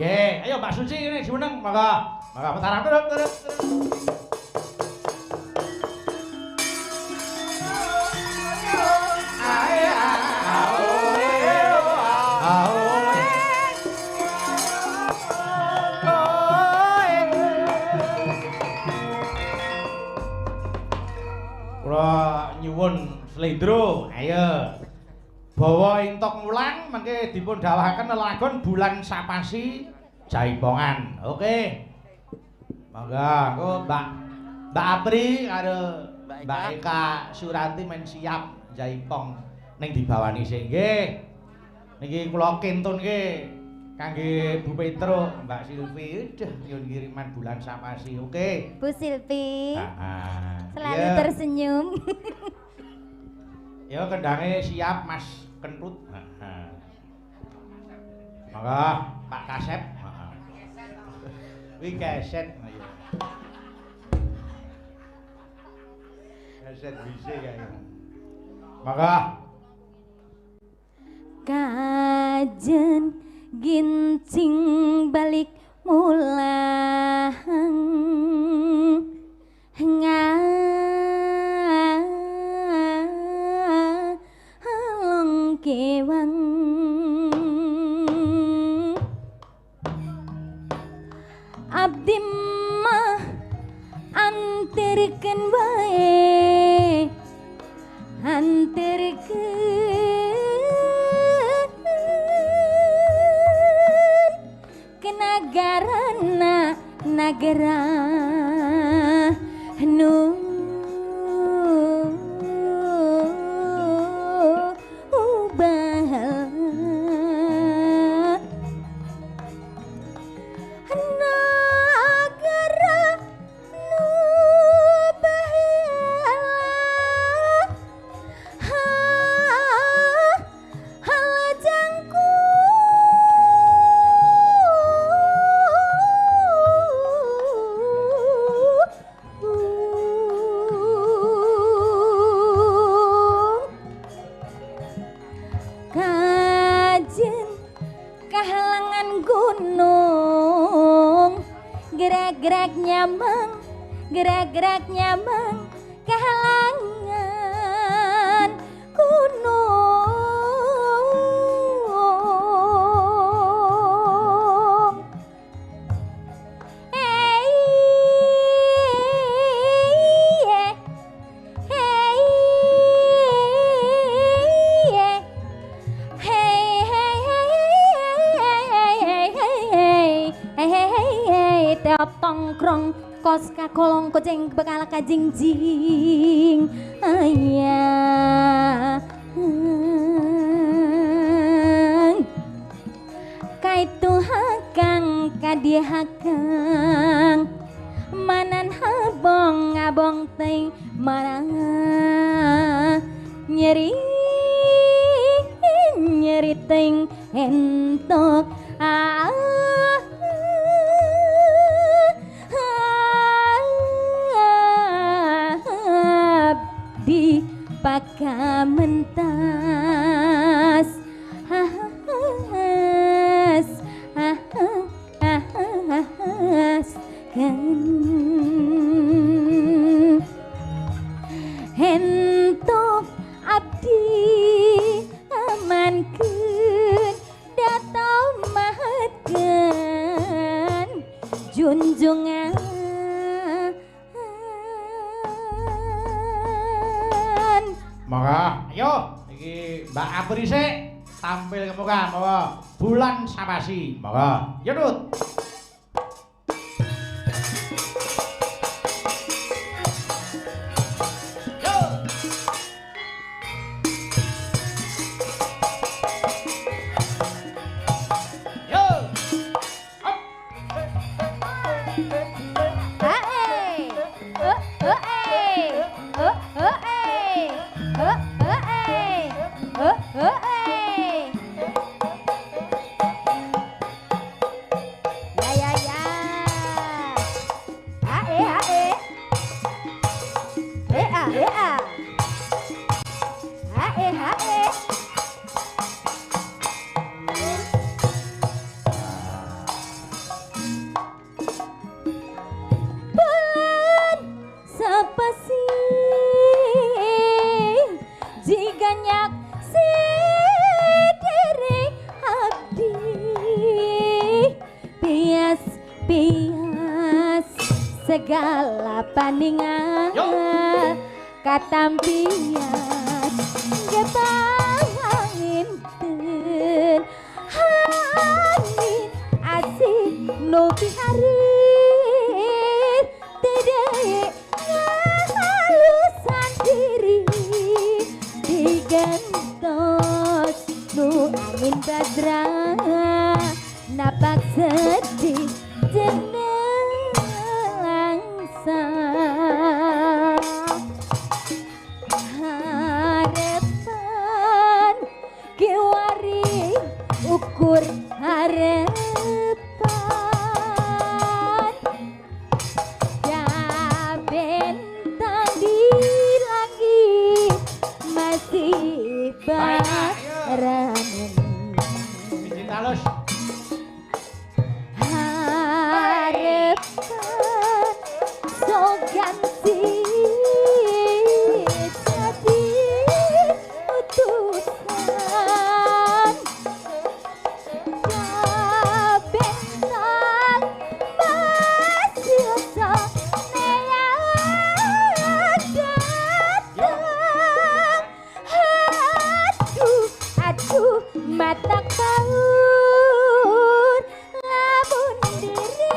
Nggih, ayo Mbak Suci ini jumeneng, monggo. Monggo petarang turut. Kula nyuwun slendro, ayo. Bawa intok mulang mengke dipun dawuhaken lelagon bulan sapasi jaipongan. Oke. Monggo, engko Mbak Apri karo Mbak Eka Suranti men siap jaipong ning dibawani sing nggih. Niki kula kentunke kangge Bu Petro, Mbak Silvi, nyuwun kiriman bulan sapasi. Oke. Bu Silvi. Selalu Iya. tersenyum. Ya kendange siap Mas Kentut. Monggo Pak Kasep. Wih keset. Keset bisa kayaknya. Monggo. Kajen gincing balik mulang ngalong kewang abdi mah anterkeun wae ke nagarana nagara nu gerak-gerak nyamang kehalangan gunung teop tongkrong kos kakolong koceng bakal kajingjing ayah kaitu hakang kadia hakang manan habong ngabong teng marang nyeri teng entok di pakamentas kan entok abdi amankeun datang mahatkeun junjungan Monggo, ayo iki Mbak Apri sik tampil ke muka, monggo. Bulan sapasi, monggo. Yo Dut. segala paningan katampian getangin ten hani asik nuti hari tedek ngalusan diri digentos nu angin badra napak sedih jeneng langsung harapan kiwari ukur harapan ya bentang di langit masih baramen Halus. harapan so ganti jadi utusan ya bentang masih so datang aduh mata kaur lamun diri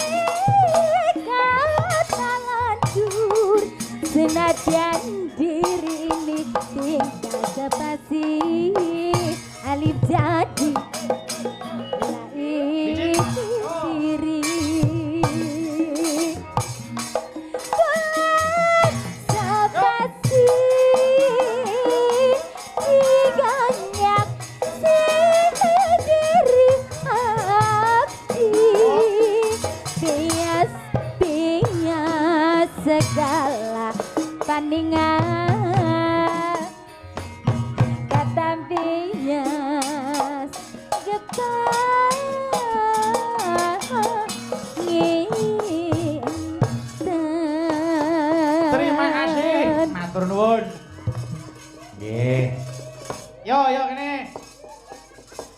kata lanjur senajan diri ini tinggal sepasi alif jadi lain diri bulan sepasi diganyak sendiri abdi bias segala pandingan kata bias Terima kasih. Matur nuwun. Nggih. Yo kene.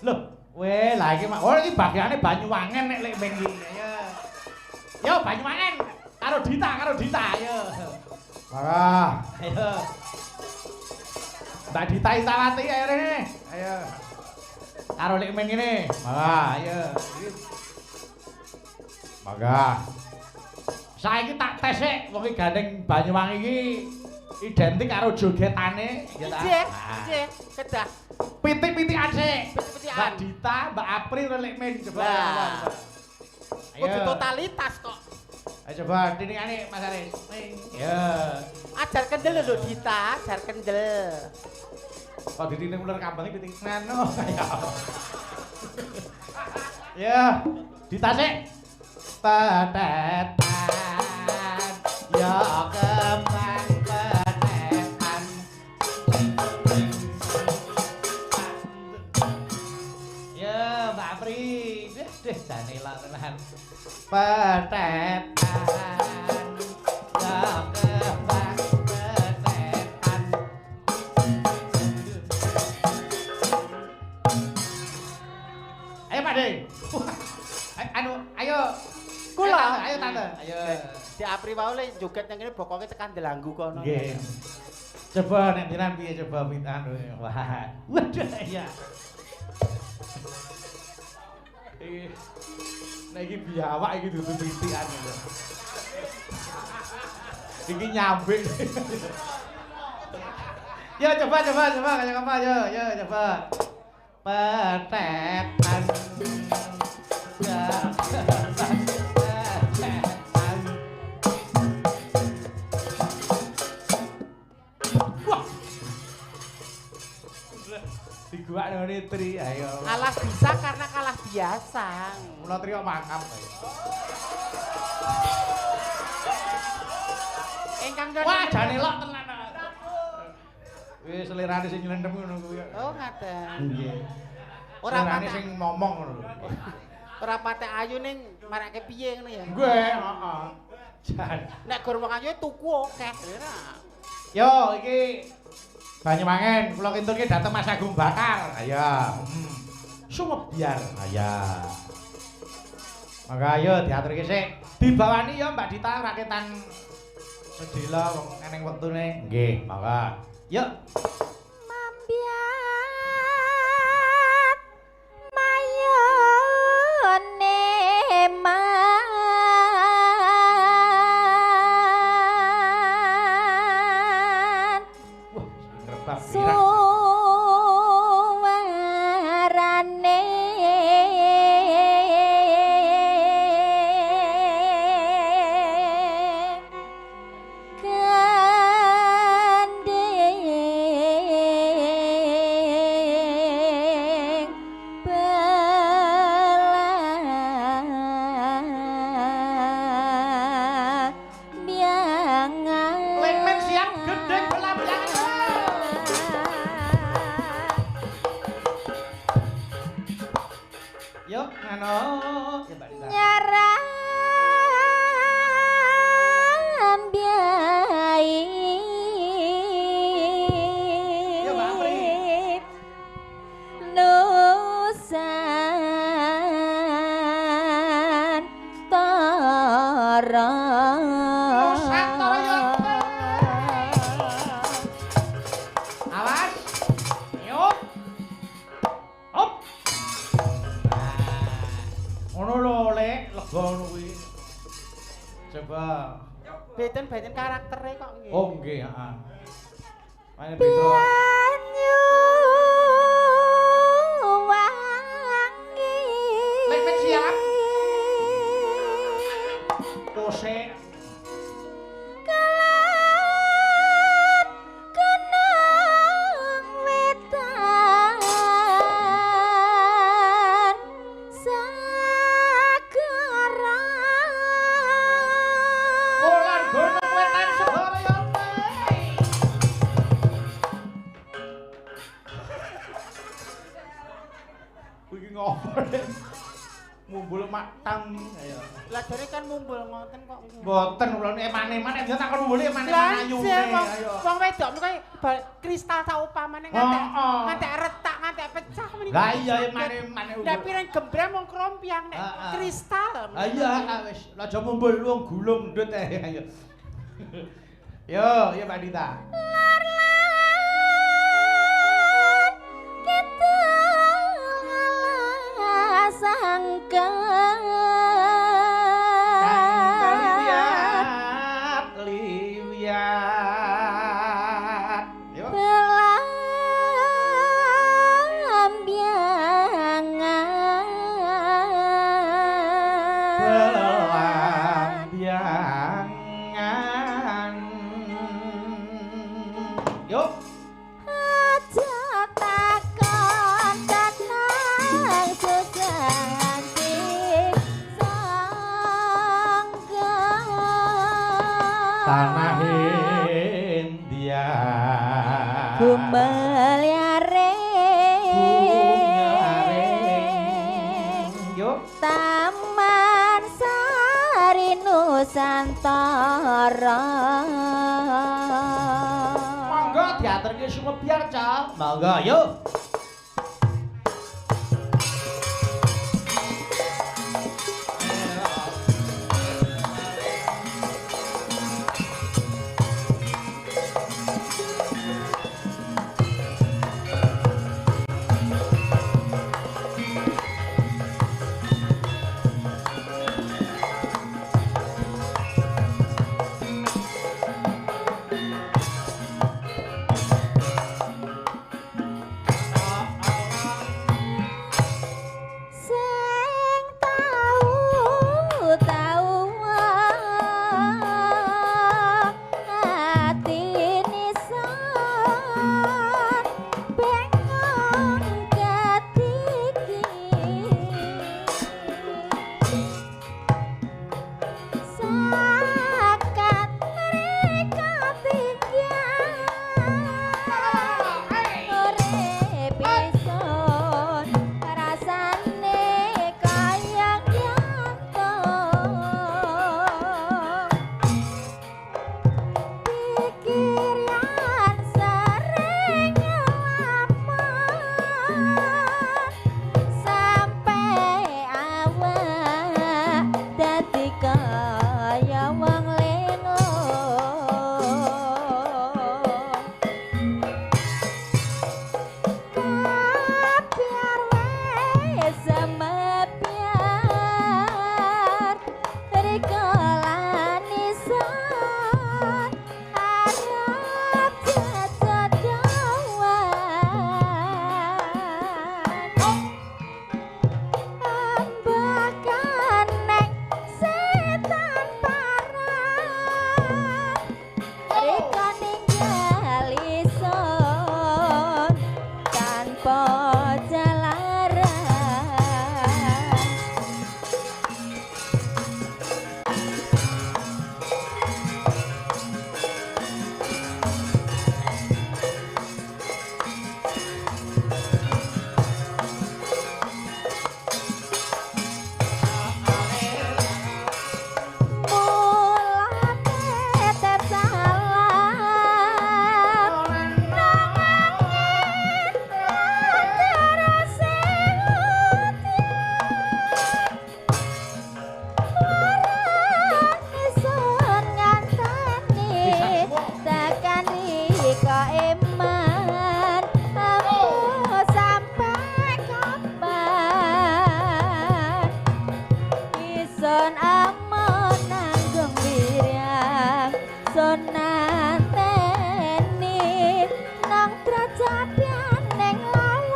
Loh, weh lah iki mak. Oh iki bagiane Banyuwangen nek lek ming iki. Yo Banyuwangen karo Dita yo. Wah, ayo. Mbak Dita Istawati ayo rene. Ayo. Karo lek ming ngene. Wah, ayo. Mangga. Saiki tak tes sik wong iki gandeng Banyuwangi iki identik karo jogetane ya ta. Nggih, kedah. Pitik-pitikan sik. Pitik-pitikan. Mbak Dita, Mbak April relek men coba. Kudu totalitas kok. Ayo coba tiningane Mas Aris. Ya. Ajar kendel lho Dita, ajar kendel. Kok ditinting ular kambange pitik ngono. Ya, Dita sik. Petetan ya kembang petetan. Ya, Mbak Apri. Deh jane lak tenan. Petetan ya kembang petetan. Ayo Pak De. Ayo. Kula. Ayo tante. Ayo. Di Apri wae le joget nang kene bokoke tekan delanggu kono. Nggih. Coba nek jenengan piye coba anu. Wah. Waduh ya. Nek iki biawak iki dudu pitikan lho. Iki nyambik. Ya coba kayak apa yo coba. Petetan. Ya. Diguak nang Tri, ayo. Kalah bisa karena kalah biasa. Mula Tri kok makam. Ingkang Wah, jane lok tenan. Wis selirane sing nyelendem ngono kuwi. Oh, ngaten. Nggih. Ora Selirane patek sing ngomong ngono lho. ora patek ayu ning marake piye ngono ya. Nggih, heeh. Jan. Nek gur wong ayu tuku akeh. Yo, iki Banyuwangen, kula kinturke dateng Mas Agung Bakar. Ayo. Sumebyar. Ayo. Maka ayo diaturke sik. Dibawani ya Mbak Dita raketan sedila wong eneng wektune. Nggih, maka. Yuk. Mambiat mayone man. Wah, ngrebak Suarane gandeng belambiangan. Lemen siap gendeng belambiangan. Yuk, ngano. Ya Mbak Dita. Nyarambiai Ya, Mbak Apri. Nusantara. Nusantara, ya. Awas. Yuk. Hop. Ngono lho, Lek, lega ngono kuwi. Coba. Beten karaktere kok nggih. Oh, nggih, heeh. Mane beda. Banyu wangi. Lek men siap. Kosek. Kelan kenang wetan Sagaran. Bulan gunung wetan segara ya. Kuwi ngopo? Mumbul matang ayo. Lah jare kan mumbul ngoten kok. Mboten kula eman-eman nek dia takon mumbul eman-eman Lah ayune. sih, Ayo. wong wedok niku kristal saupamane ngantek retak ngantek pecah meniki. Lah iya eman-eman. Lah pirang gembreng wong krompiang nek kristal. Ah iya wis aja mumbul wong gulung ndut ayo. Yo, ya Mbak Dita. Kita sangka liwat. Yo. Belambiangan. Belambiangan. Yuk. Aja takon tenang sejanji sangga Tanah India. Gumelyaring Yuk. Taman Sari Nusantara. Monggo diaturke sumebyar, Cal. Monggo, yuk. Son amon nanggung wirya Son nateni nang tracapian neng lawang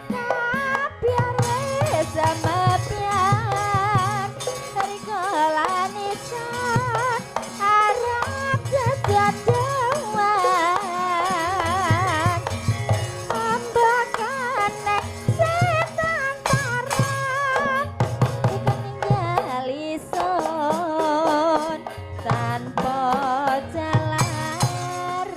Kapiar wis mepian Rikolan isan arep jejedewan Ambakan nek setan parang Ikan ninggal ison tanpa jalaran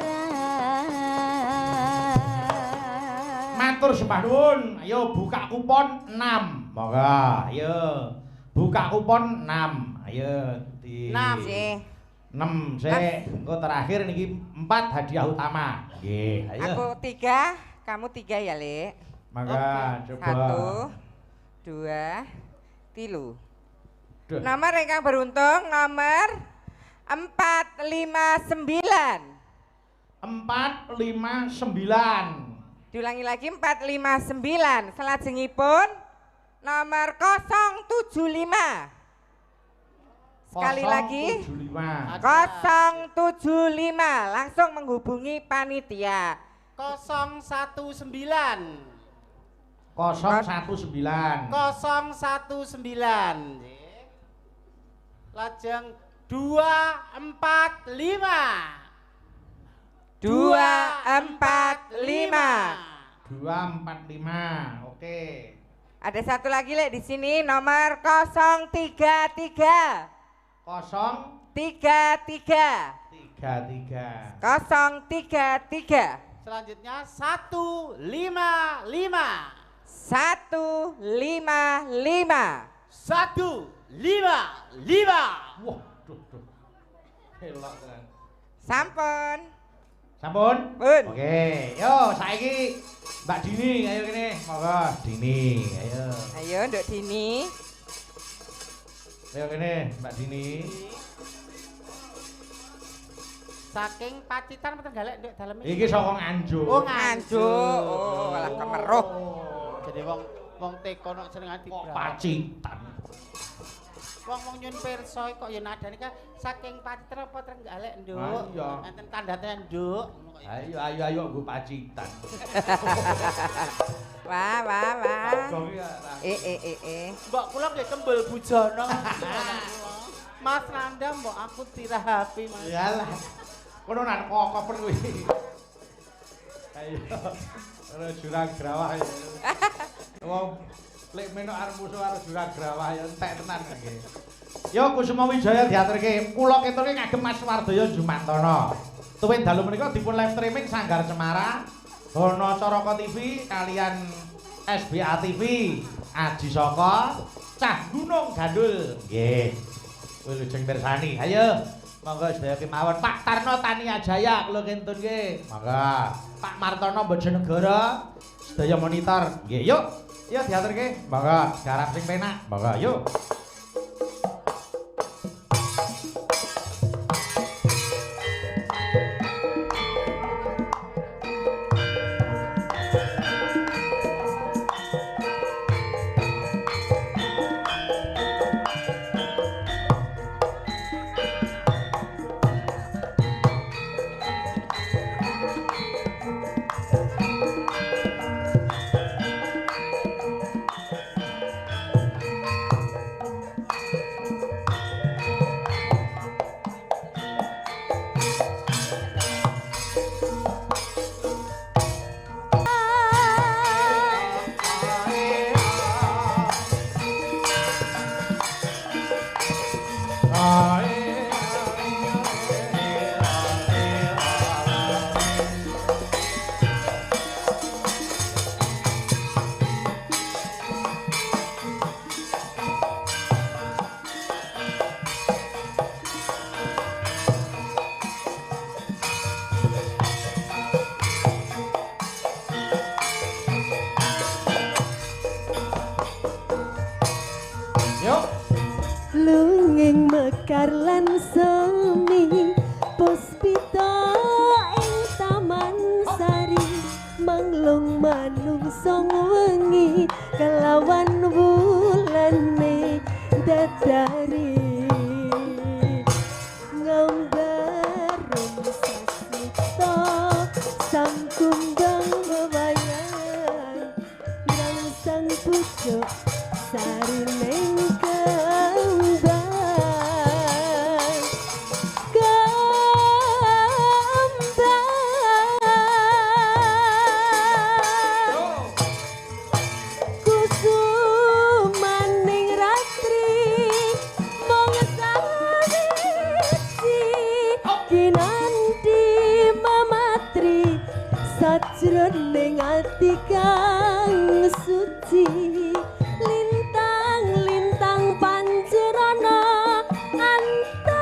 Matur sembah nuwun. Ayo buka kupon 6. Monggo, ayo. Buka kupon 6. Ayo di 6 Nggih. 6 sik. Engko terakhir niki 4 hadiah utama. Nggih, ayo. Aku 3, kamu 3 ya, Lek. Mangga coba. 1 2 3. Duh. Nomor ingkang beruntung nomor 459. 459. Diulangi lagi 459. Selajengipun nomor 075. Sekali lagi 075. 075. Langsung menghubungi panitia. 019 019. 019 lajeng 245 245. 245. Oke. Ada satu lagi Lek di sini nomor 033. 33. 033. 033. selanjutnya 155 155. 155 Wah, duh. Elok tenan. Sampun. Sampun? Pun. Oke, yo saiki Mbak Dini ayo kene. Monggo Dini, ayo. Ayo Nduk Dini. Ayo kene Mbak Dini. saking Pacitan mboten galek nduk dalem Iki saka Nganjuk. Oh, Nganjuk. Oh, alah kemeruh. jadi wong teko nek jenengan Kok dibrak Pacitan. wong nyun pirsa kok ya nadane kan saking Pacitan apa Trenggalek nduk Ah, iya. enten tandate nduk Ayo nggo Pacitan. Wah. Kok iki ta. mbok kula nggih kembel bujono Mas Nanda mbok aku tirahapi Mas Iyalah. Kono nang koper kuwi. Ayo. Ora jurang grawah ya. Wong lek menok arep musuh karo jurang grawah ya entek tenan nggih. Yo Kusuma Wijaya diaturke. Kula keturke ngagem Mas Wardaya Jumantana. Tuwin dalu menika dipun live streaming Sanggar Cemara, Hono Caraka TV kalian SBA TV, Aji Saka, Cah Gunung Gandul. Nggih. Wilujeng mirsani. Ayo. Monggo sedaya kemawon Pak Tarno Tania Jaya kula kentun nggih. Monggo. Pak Martono Bojonegoro sedaya monitor. Nggih, yuk. Yuk diaturke. Monggo garap sing penak. Monggo, yuk. Lunging mekar lan semi puspita ing taman sari manglung manungsong wengi kelawan awan wulane dadari ngambarum sasmita sang kumbang mewayan yang sang pucuk sarining kembang kusumaning ratri mong sawiji kinanti mamatri sajroning ati kang suci lintang-lintang pancerana antariksa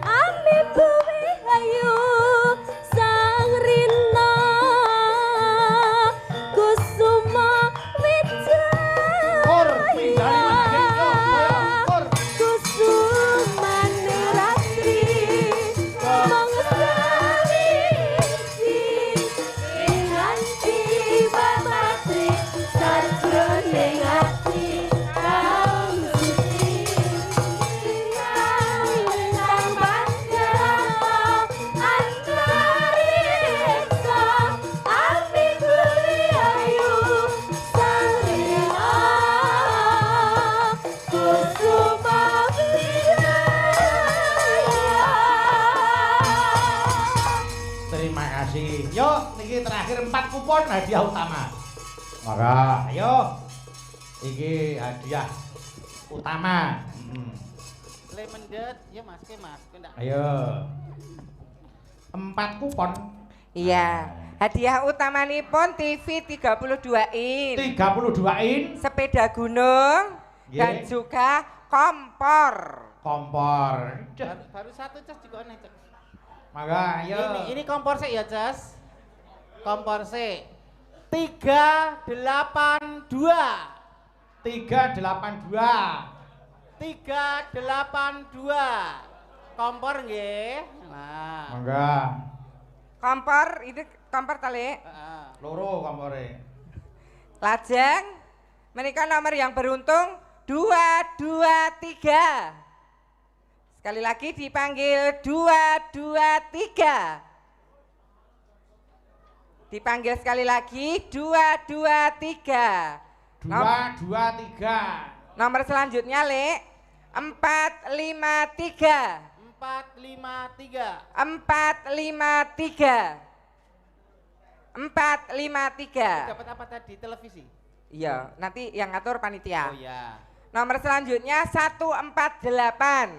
ami buwi ayu sang rina kusuma Kur pinjani wijaya maneh kur. kusumane ratri mong sawiji nganti mamatri sajroning ati kang suci lintang pancerana antariksa ami kuwi ayu sang rina kusuma wijaya. Terima kasih. Yuk, niki terakhir 4 kupon hadiah utama. Maka, ayo. Iki hadiah utama. Le mendet, ya Mas ke Mas, ndak. Ayo. 4 kupon. Iya, hadiah utamanipun TV 32 in, 32 in sepeda gunung, Nggih. dan juga kompor. kompor. Baru satu Cas juga nih, Cas. Maka, ayo. Ini kompor sih ya, Cas. Kompor sih. 382. 382. 382. Kompor nggih. Nah. Mangga. Kompor, itu kompor tali. Heeh. Loro kompore. Lajeng, menikah nomor yang beruntung 223. Sekali lagi dipanggil 223. Dipanggil sekali lagi 223. 223. Nomor selanjutnya, Le, 453. 453. 453. 453. Dapat apa tadi? Televisi. Iya, nanti yang ngatur panitia. Oh ya. Nomor selanjutnya 148.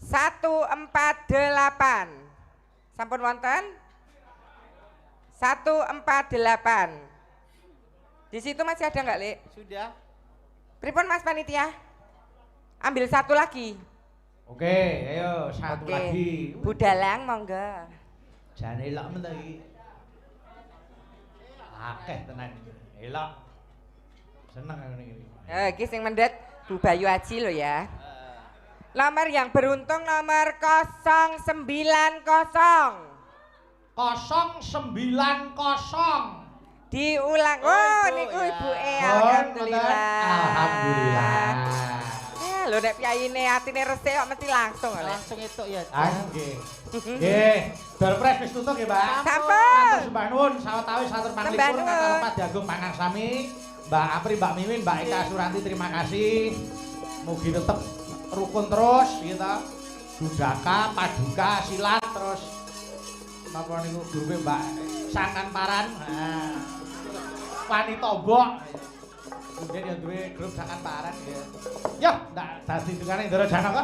148. Sampun wonten? 148. Di situ masih ada nggak, Le? Sudah. Pripun Mas panitia? Ambil satu lagi. Oke, ayo satu Oke. lagi. Budalang monggo. Jane elok men ta iki. Akeh tenan iki. Elok. Seneng aku niki. Iki sing mendhet Bu Bayu Aji lo ya. Nomor yang beruntung nomor 090. 090. Diulang. Oh, Oh, Ibu, niku ya. Ibu E. Oh, Alhamdulillah. Alhamdulillah. Ya, lho nek piyayine atine resik kok mesti langsung lho. Langsung itu ya. Ah, nggih. Nggih, Dolpres wis tutup nggih, Mbak. Sampun. Matur sembah nuwun sawetawis satur Sembah panglipur nuwun. kata Pak Jagung Pangarsami, Mbak Apri, Mbak Mimin, Mbak Eka Suranti, terima kasih. Mugi tetep rukun terus gitu. Budaka, paduka, silat terus napa niku grupe Mbak Sangkan Paran. Nah. Wani Tombok. Kemudian yang duwe grup Sangkan Paran ya. Yo, ndak dadi dungane Ndara Janaka.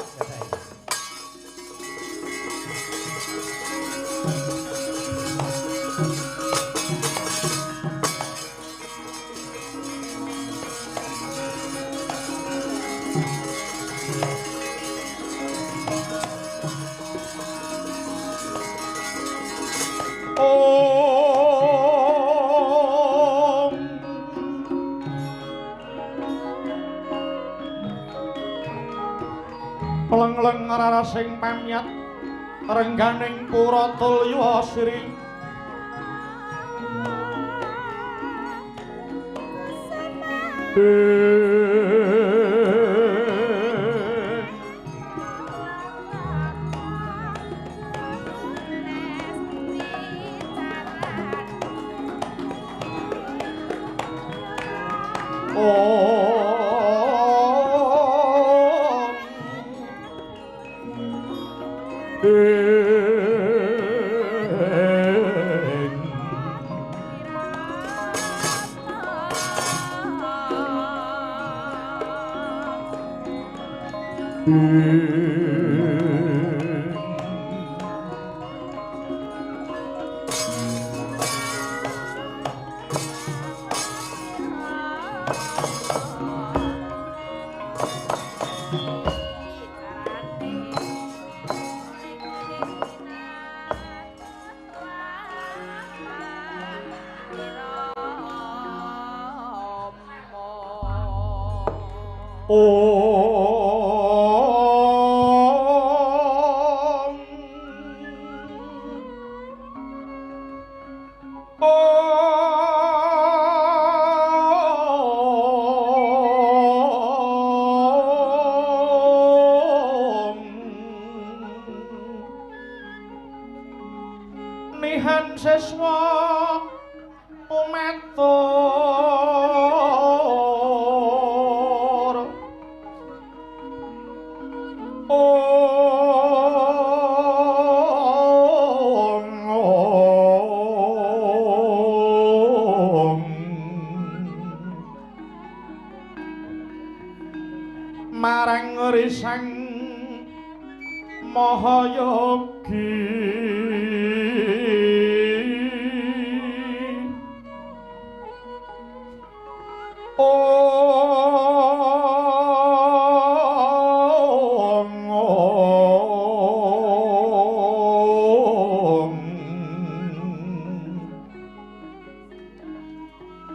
Om Leng-leng rara sing pamyat rengganing pura tulya sri Nihan seswa umatur marang risang Mahayogi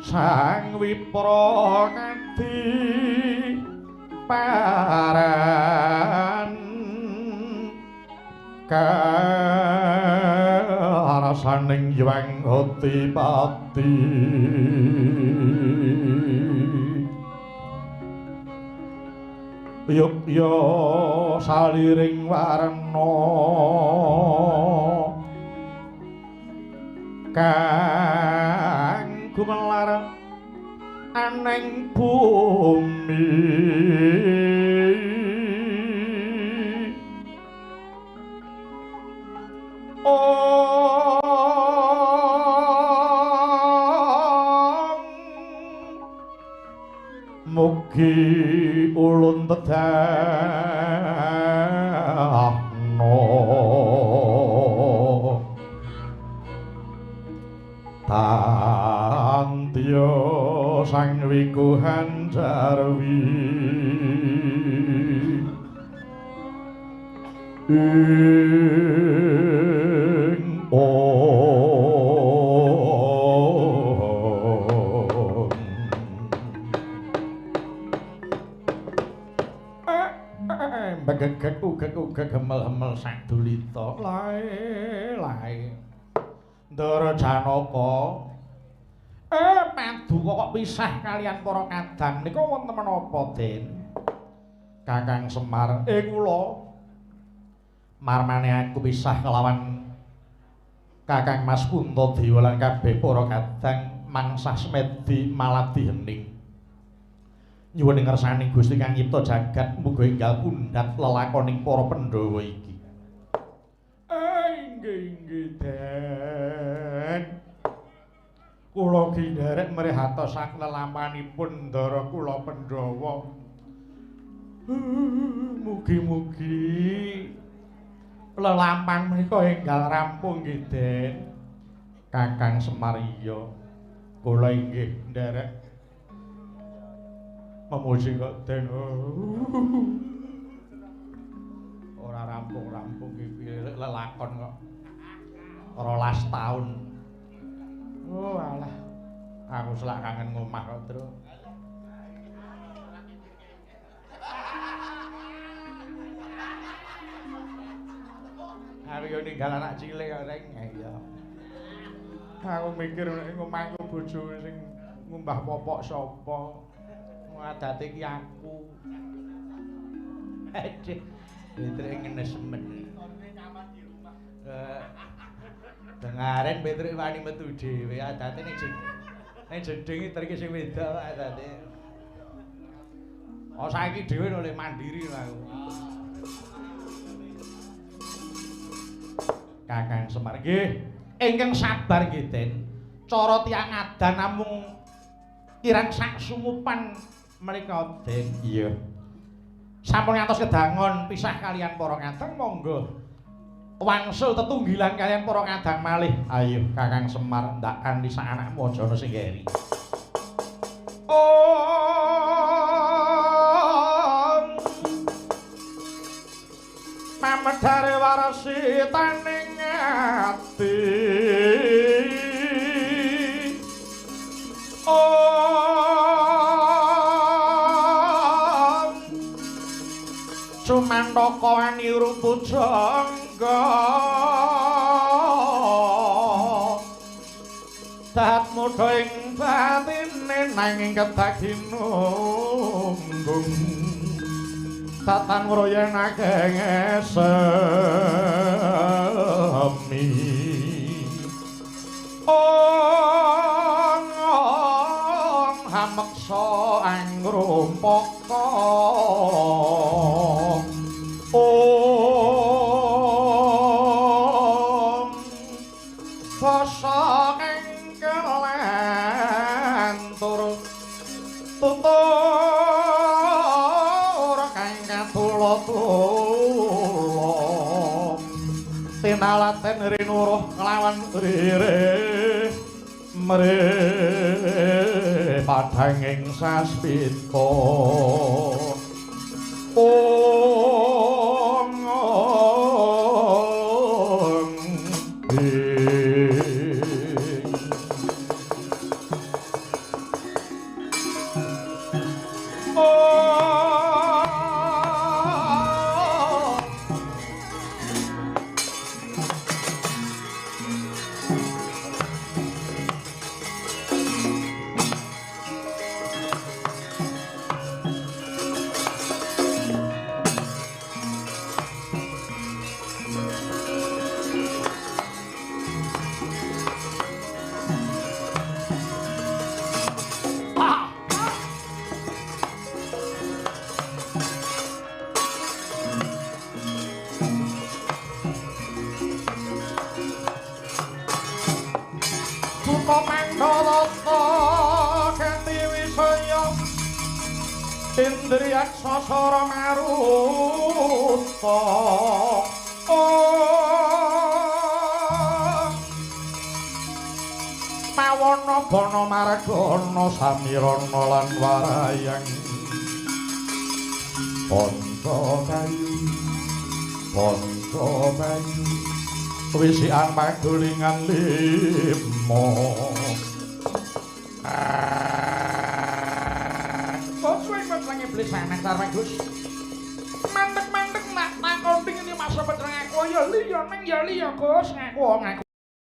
Sang Wipra ngati paran karasaning Hyang Hotipati yukya saliring warna kang gumelar aneng bumi mugi ulun tedhahno tantya sang wikuhan jarwi ing Begek gemel-gemel sadulita lae Ndara Janaka paduka kok pisah kalian para kadang niku wonten menapa Den Kakang Semar kula marmane aku pisah kelawan Kakang Mas Puntadewa lan kabeh para kadang mangsah semedi maladi hening nyuwun ngersani Gusti kang nyipta jagat muga enggal pundhat lelakoning para Pandhawa iki. Inggih Den. Kula ki nderek mrihatos sak lelamanipun ndara kula Pandhawa. Mugi-mugi lelampang menika enggal rampung nggih Den. Kakang Semar iya. Kula inggih nderek memuji kok Den ora rampung-rampung iki lelakon kok 12 taun oh alah aku selak kangen ngomah kok Tru aku yo ninggal anak cilik kok Reng iya aku mikir nek ngomahku bojo sing ngumbah popok sapa adate ki aku. Aduh, Petrik ngenesemen. Dengaren Petrik wani metu dhewe adate ning jeding iki sing wedok adate. Oh saiki dhewe oleh mandiri aku. Kakang Semar nggih, ingkang sabar nggih Den. Cara tiyang adan namung kirang sak sumupan menika Den. Iya. Sampun ngantos kedangon pisah kalian para ngadang monggo wangsul tetunggilan kalian para ngadang malih. Ayo Kakang Semar ndak kanthi sak anakmu aja ana sing ngeri. Mamedhare warasi taning ati Sumantaka aniru pujangga dat mudha ing batine nanging kedagi nunggung tatan ngroyen ageng semi hameksa angrumpaka basa kang kelentur tutur kang katula-tula tinalaten rinuruh kelawan rire mre padhanging saspita Indriyak sasara maruta mawana bana margana samirana lan warayang Ponco bayu wisikan pagulingan lima iblis anak sareng Gus. Mandek-mandek nak takon pingin masa petreng aku ya liya nang ya liya Gus ngaku.